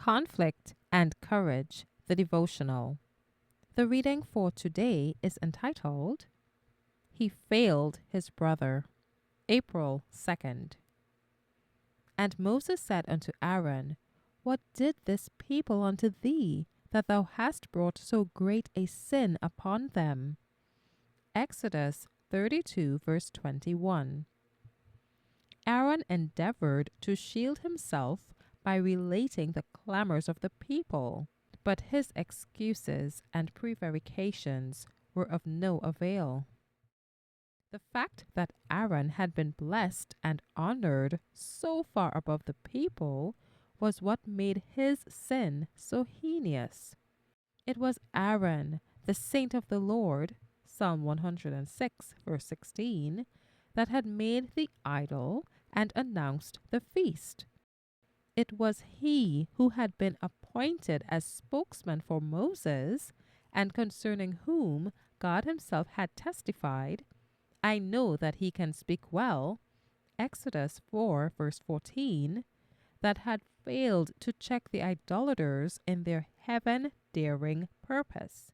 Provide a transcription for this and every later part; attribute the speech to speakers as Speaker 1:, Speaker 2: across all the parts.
Speaker 1: Conflict and Courage, the devotional. The reading for today is entitled, He Failed His Brother, April 2nd. And Moses said unto Aaron, What did this people unto thee, that thou hast brought so great a sin upon them? Exodus 32, verse 21. Aaron endeavored to shield himself by relating the clamors of the people, but his excuses and prevarications were of no avail. The fact that Aaron had been blessed and honored so far above the people was what made his sin so heinous. It was Aaron, the saint of the Lord, Psalm 106, verse 16, that had made the idol and announced the feast. It was he who had been appointed as spokesman for Moses, and concerning whom God himself had testified, I know that he can speak well, Exodus 4, verse 14, that had failed to check the idolaters in their heaven-daring purpose.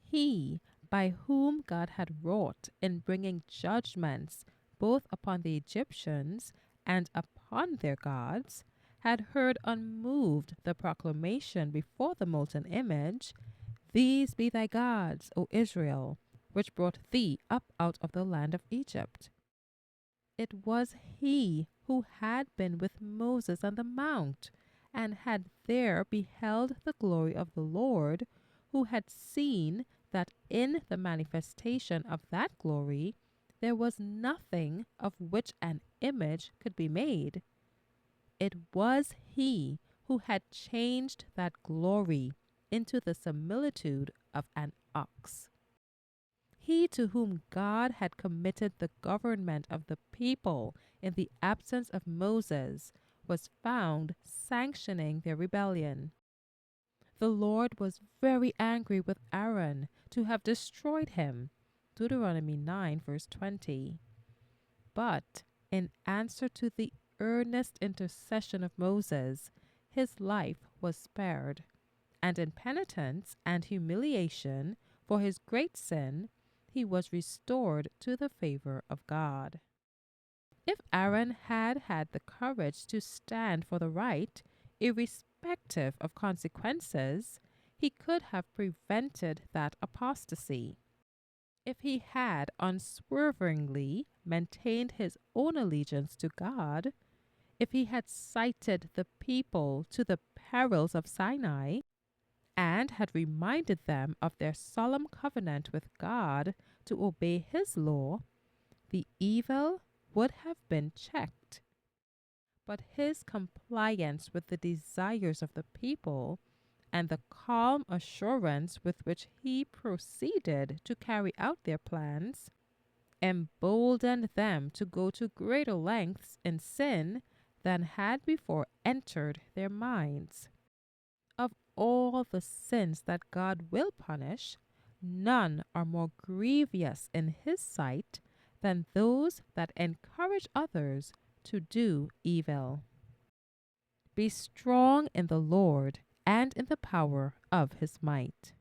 Speaker 1: He, by whom God had wrought in bringing judgments both upon the Egyptians and upon their gods, had heard unmoved the proclamation before the molten image, These be thy gods, O Israel, which brought thee up out of the land of Egypt. It was he who had been with Moses on the mount, and had there beheld the glory of the Lord, who had seen that in the manifestation of that glory there was nothing of which an image could be made. It was he who had changed that glory into the similitude of an ox. He to whom God had committed the government of the people in the absence of Moses was found sanctioning their rebellion. The Lord was very angry with Aaron to have destroyed him, Deuteronomy 9, verse 20. But in answer to the earnest intercession of Moses, his life was spared, and in penitence and humiliation for his great sin, he was restored to the favor of God. If Aaron had had the courage to stand for the right, irrespective of consequences, he could have prevented that apostasy. If he had unswervingly maintained his own allegiance to God, if he had cited the people to the perils of Sinai, and had reminded them of their solemn covenant with God to obey his law, the evil would have been checked. But his compliance with the desires of the people and the calm assurance with which he proceeded to carry out their plans emboldened them to go to greater lengths in sin than had before entered their minds. Of all the sins that God will punish, none are more grievous in his sight than those that encourage others to do evil. Be strong in the Lord and in the power of his might.